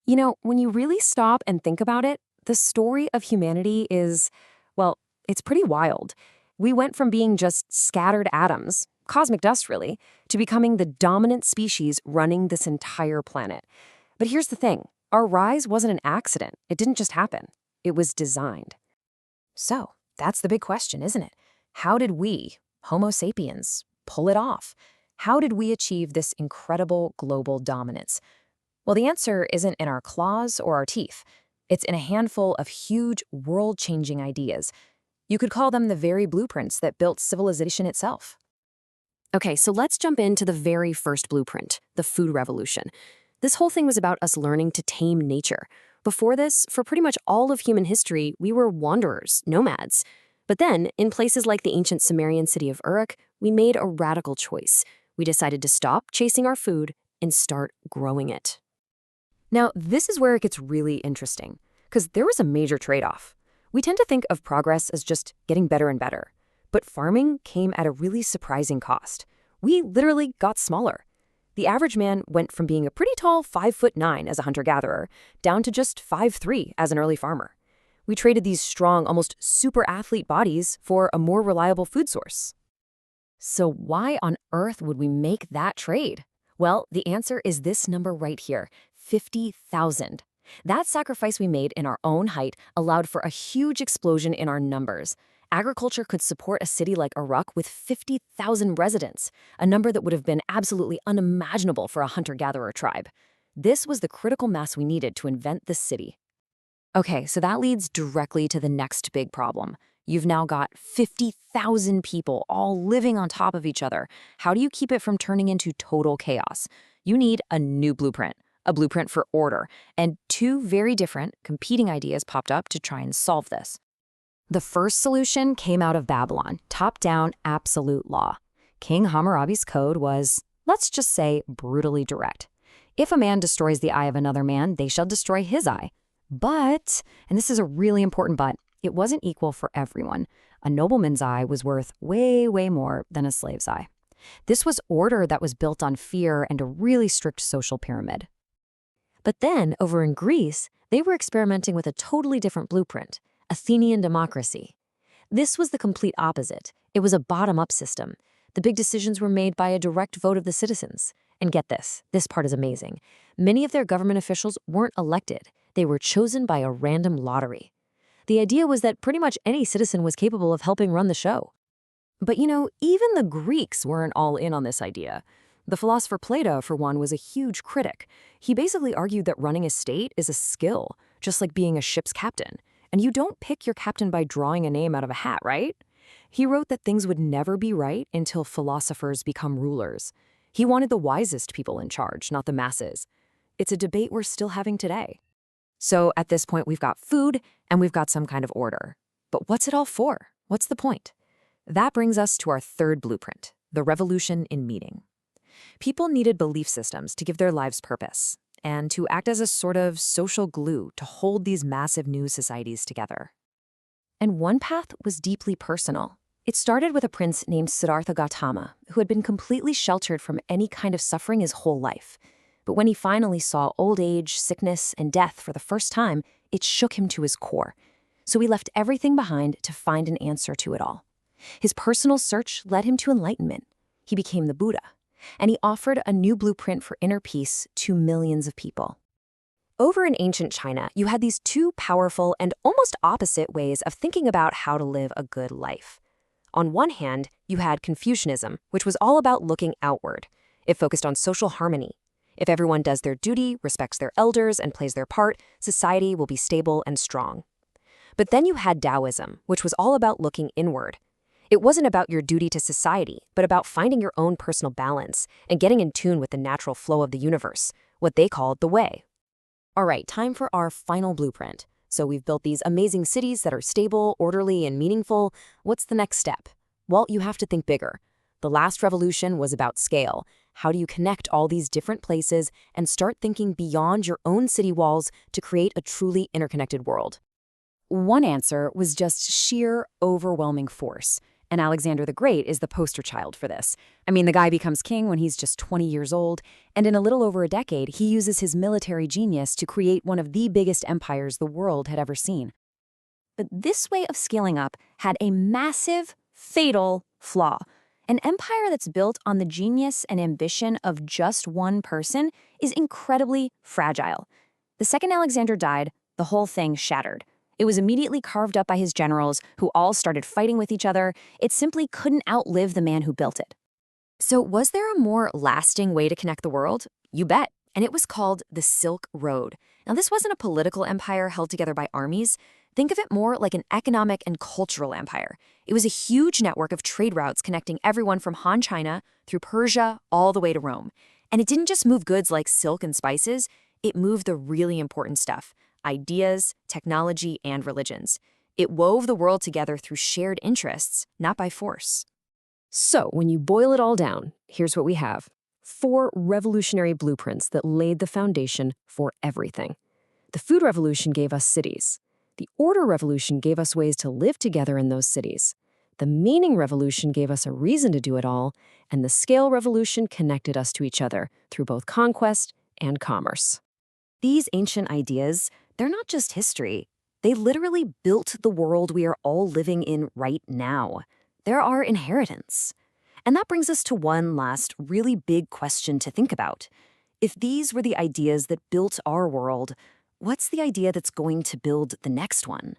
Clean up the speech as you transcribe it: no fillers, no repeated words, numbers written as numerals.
When you really stop and think about it, the story of humanity is, well, it's pretty wild. We went from being just scattered atoms, cosmic dust really, to becoming the dominant species running this entire planet. But here's the thing, our rise wasn't an accident. It didn't just happen. It was designed. So, that's the big question, isn't it? How did we, Homo sapiens, pull it off? How did we achieve this incredible global dominance? Well, the answer isn't in our claws or our teeth. It's in a handful of huge, world-changing ideas. You could call them the very blueprints that built civilization itself. Okay, so let's jump into the very first blueprint, the food revolution. This whole thing was about us learning to tame nature. Before this, for pretty much all of human history, we were wanderers, nomads. But then, in places like the ancient Sumerian city of Uruk, we made a radical choice. We decided to stop chasing our food and start growing it. Now, this is where it gets really interesting, because there was a major trade-off. We tend to think of progress as just getting better and better, but farming came at a really surprising cost. We literally got smaller. The average man went from being a pretty tall 5'9" as a hunter-gatherer down to just 5'3" as an early farmer. We traded these strong, almost super athlete bodies for a more reliable food source. So why on earth would we make that trade? Well, the answer is this number right here, 50,000. That sacrifice we made in our own height allowed for a huge explosion in our numbers. Agriculture could support a city like Uruk with 50,000 residents, a number that would have been absolutely unimaginable for a hunter-gatherer tribe. This was the critical mass we needed to invent this city. Okay, so that leads directly to the next big problem. You've now got 50,000 people all living on top of each other. How do you keep it from turning into total chaos? You need a new blueprint, a blueprint for order, and two very different, competing ideas popped up to try and solve this. The first solution came out of Babylon, top-down absolute law. King Hammurabi's code was, let's just say, brutally direct. If a man destroys the eye of another man, they shall destroy his eye. But, and this is a really important but, it wasn't equal for everyone. A nobleman's eye was worth way, way more than a slave's eye. This was order that was built on fear and a really strict social pyramid. But then, over in Greece, they were experimenting with a totally different blueprint, Athenian democracy. This was the complete opposite. It was a bottom-up system. The big decisions were made by a direct vote of the citizens. And get this part is amazing. Many of their government officials weren't elected. They were chosen by a random lottery. The idea was that pretty much any citizen was capable of helping run the show. But even the Greeks weren't all in on this idea. The philosopher Plato, for one, was a huge critic. He basically argued that running a state is a skill, just like being a ship's captain. And you don't pick your captain by drawing a name out of a hat, right? He wrote that things would never be right until philosophers become rulers. He wanted the wisest people in charge, not the masses. It's a debate we're still having today. So at this point, we've got food and we've got some kind of order. But what's it all for? What's the point? That brings us to our third blueprint, the revolution in meaning. People needed belief systems to give their lives purpose and to act as a sort of social glue to hold these massive new societies together. And one path was deeply personal. It started with a prince named Siddhartha Gautama, who had been completely sheltered from any kind of suffering his whole life. But when he finally saw old age, sickness, and death for the first time, it shook him to his core. So he left everything behind to find an answer to it all. His personal search led him to enlightenment. He became the Buddha, and he offered a new blueprint for inner peace to millions of people. Over in ancient China, you had these two powerful and almost opposite ways of thinking about how to live a good life. On one hand, you had Confucianism, which was all about looking outward. It focused on social harmony. If everyone does their duty, respects their elders, and plays their part, society will be stable and strong. But then you had Taoism, which was all about looking inward. It wasn't about your duty to society, but about finding your own personal balance and getting in tune with the natural flow of the universe, what they called the way. All right, time for our final blueprint. So we've built these amazing cities that are stable, orderly, and meaningful. What's the next step? Well, you have to think bigger. The last revolution was about scale. How do you connect all these different places and start thinking beyond your own city walls to create a truly interconnected world? One answer was just sheer, overwhelming force. And Alexander the Great is the poster child for this. I mean, the guy becomes king when he's just 20 years old, and in a little over a decade, he uses his military genius to create one of the biggest empires the world had ever seen. But this way of scaling up had a massive, fatal flaw. An empire that's built on the genius and ambition of just one person is incredibly fragile. The second Alexander died, the whole thing shattered. It was immediately carved up by his generals, who all started fighting with each other. It simply couldn't outlive the man who built it. So was there a more lasting way to connect the world? You bet. And it was called the Silk Road. Now, this wasn't a political empire held together by armies. Think of it more like an economic and cultural empire. It was a huge network of trade routes connecting everyone from Han China through Persia all the way to Rome. And it didn't just move goods like silk and spices, it moved the really important stuff: ideas, technology, and religions. It wove the world together through shared interests, not by force. So, when you boil it all down, here's what we have: 4 revolutionary blueprints that laid the foundation for everything. The food revolution gave us cities. The order revolution gave us ways to live together in those cities. The meaning revolution gave us a reason to do it all, and the scale revolution connected us to each other through both conquest and commerce. These ancient ideas, they're not just history. They literally built the world we are all living in right now. They're our inheritance. And that brings us to one last really big question to think about. If these were the ideas that built our world, what's the idea that's going to build the next one?